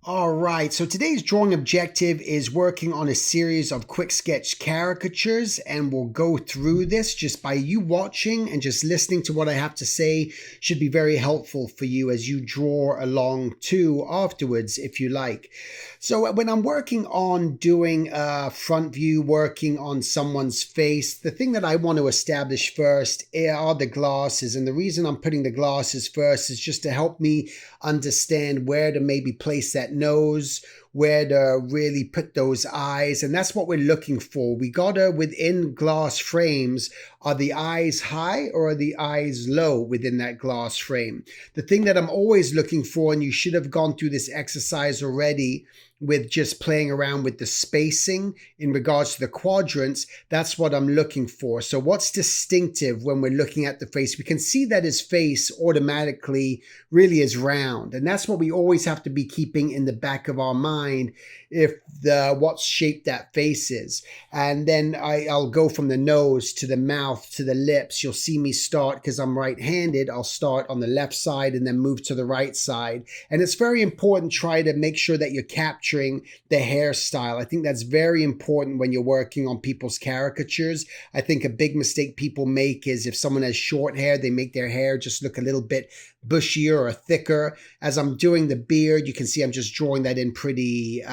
All right, so today's drawing objective is working on a series of quick sketch caricatures, and we'll go through this just by you watching and just listening to what I have to say should be very helpful for you as you draw along too afterwards, if you like. So when I'm working on doing a front view, working on someone's face, the thing that I want to establish first are the glasses. And the reason I'm putting the glasses first is just to help me understand where to maybe place that nose, where to really put those eyes. And that's what we're looking for. We gotta, within glass frames, are the eyes high or are the eyes low within that glass frame? The thing that I'm always looking for, and you should have gone through this exercise already with just playing around with the spacing in regards to the quadrants, that's what I'm looking for. So what's distinctive when we're looking at the face? We can see that his face automatically really is round. And that's what we always have to be keeping in the back of our mind if what shape that face is. And then I'll go from the nose to the mouth to the lips. You'll see me start, because I'm right-handed, I'll start on the left side and then move to the right side. And it's very important, try to make sure that you're capturing the hairstyle. I think that's very important when you're working on people's caricatures. I think a big mistake people make is if someone has short hair, they make their hair just look a little bit bushier or thicker. As I'm doing the beard, you can see I'm just drawing that in pretty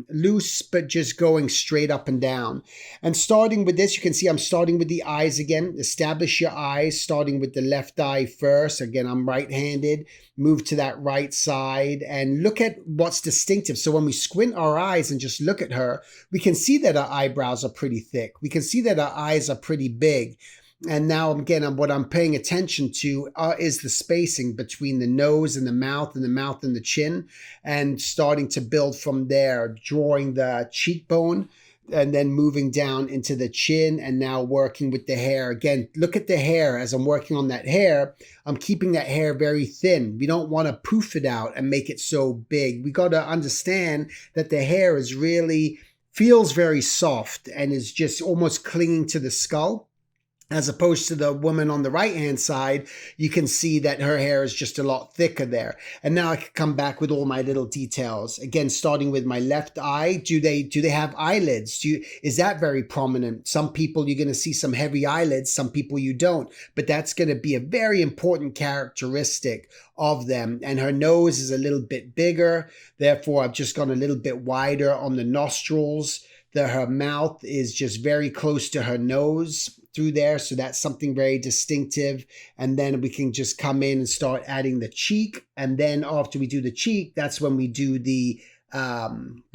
loose, but just going straight up and down. And starting with this, you can see I'm starting with the eyes again. Establish your eyes, starting with the left eye first. Again, I'm right-handed. Move to that right side and look at what's distinctive. So when we squint our eyes and just look at her, we can see that her eyebrows are pretty thick. We can see that her eyes are pretty big. And now, again, what I'm paying attention to is the spacing between the nose and the mouth and the chin, and starting to build from there, drawing the cheekbone and then moving down into the chin, and now working with the hair. Again, look at the hair. As I'm working on that hair, I'm keeping that hair very thin. We don't want to poof it out and make it so big. We got to understand that the hair is really feels very soft and is just almost clinging to the skull. As opposed to the woman on the right-hand side, you can see that her hair is just a lot thicker there. And now I can come back with all my little details. Again, starting with my left eye, do they have eyelids? Is that very prominent? Some people, you're going to see some heavy eyelids, some people you don't. But that's going to be a very important characteristic of them. And her nose is a little bit bigger. Therefore, I've just gone a little bit wider on the nostrils. Her mouth is just very close to her nose through there, so that's something very distinctive. And then we can just come in and start adding the cheek, and then after we do the cheek, that's when we do the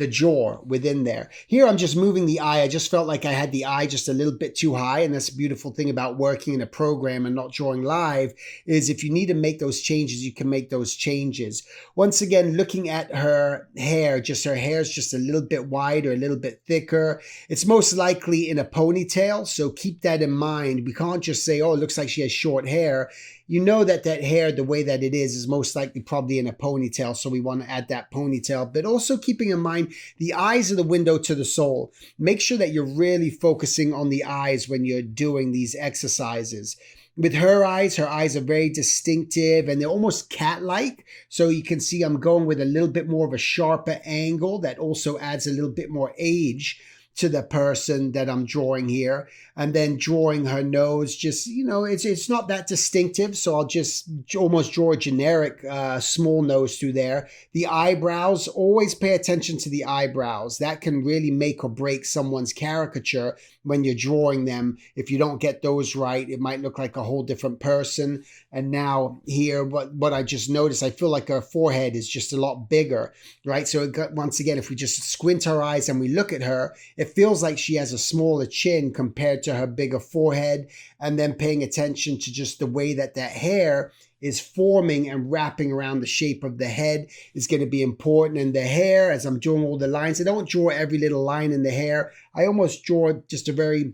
jaw within there. Here I'm just moving the eye. I just felt like I had the eye just a little bit too high, and that's a beautiful thing about working in a program and not drawing live, is if you need to make those changes, you can make those changes. Once again, looking at her hair, her hair is just a little bit wider, a little bit thicker. It's most likely in a ponytail, so keep that in mind. We can't just say, oh, it looks like she has short hair. You know that hair, the way that it is most likely probably in a ponytail, so we want to add that ponytail. But also keeping in mind, the eyes are the window to the soul. Make sure that you're really focusing on the eyes when you're doing these exercises. With her eyes are very distinctive, and they're almost cat-like. So you can see I'm going with a little bit more of a sharper angle that also adds a little bit more age to the person that I'm drawing here. And then drawing her nose, just, it's not that distinctive, so I'll just almost draw a generic small nose through there. The eyebrows, always pay attention to the eyebrows. That can really make or break someone's caricature when you're drawing them. If you don't get those right, it might look like a whole different person. And now here, what I just noticed, I feel like her forehead is just a lot bigger, right? So once again, if we just squint our eyes and we look at her, it feels like she has a smaller chin compared to her bigger forehead. And then paying attention to just the way that hair is forming and wrapping around the shape of the head is going to be important. And the hair, as I'm drawing all the lines, I don't draw every little line in the hair. I almost draw just a very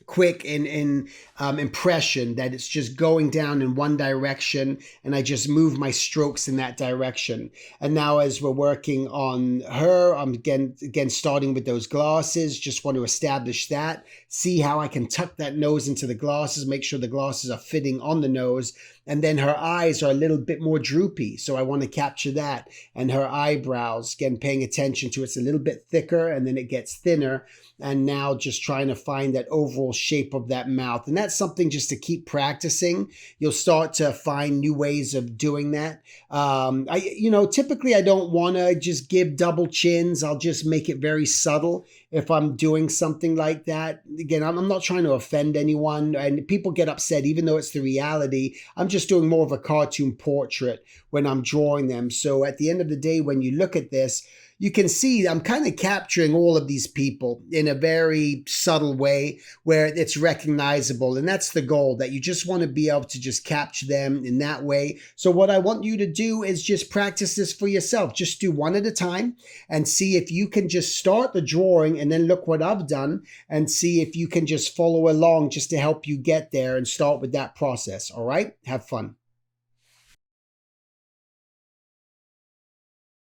quick impression that it's just going down in one direction, and I just move my strokes in that direction. And now as we're working on her, I'm again starting with those glasses, just want to establish that. see how I can tuck that nose into the glasses, make sure the glasses are fitting on the nose. And then her eyes are a little bit more droopy, so I want to capture that. And her eyebrows, again, paying attention to it's a little bit thicker and then it gets thinner. And now just trying to find that overall shape of that mouth. And that's something just to keep practicing. You'll start to find new ways of doing that. Typically I don't want to just give double chins. I'll just make it very subtle if I'm doing something like that. Again, I'm not trying to offend anyone, and people get upset even though it's the reality. I'm just doing more of a cartoon portrait when I'm drawing them. So at the end of the day, when you look at this, you can see I'm kind of capturing all of these people in a very subtle way where it's recognizable. And that's the goal, that you just want to be able to just capture them in that way. So what I want you to do is just practice this for yourself. Just do one at a time and see if you can just start the drawing and then look what I've done and see if you can just follow along just to help you get there and start with that process. All right? Have fun.